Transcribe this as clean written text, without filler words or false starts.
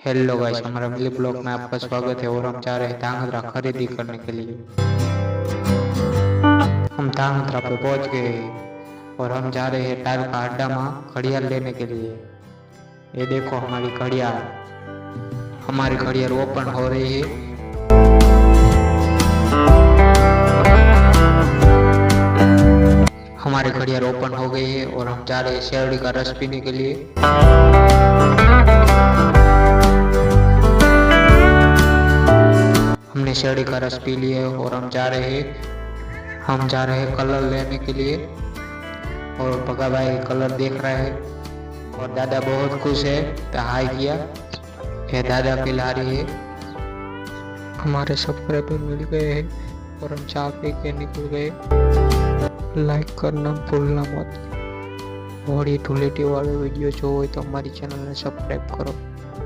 Hello guys, हमारा मिली blog में आपका स्वागत है। और हम जा रहे हैं धांगध्रा खरीदी करने के लिए। हम धांगध्रा पे पहुंच गए हैं और हम जा रहे हैं टायर का अड्डा में घड़ियाल लेने के लिए। ये देखो हमारी घड़ियाल ओपन हो रही है। हमारी घड़ियाल ओपन हो गई है और हम जा रहे हैं शेरड़ी का रस पीने के लिए। हमने शेरड़ी का रस पी लिया है और हम जा रहे हैं कलर लेने के लिए। और पका भाई कलर देख रहा है और दादा बहुत खुश है तो हाई किया। ये दादा पिला रही है। हमारे सब्सक्राइबर मिल गए हैं और हम चाय पी के निकल गए। लाइक करना भूलना मत और ये धूलेटी वाले वीडियो जो हो तो हमारी चैनल ने सब्सक्राइब करो।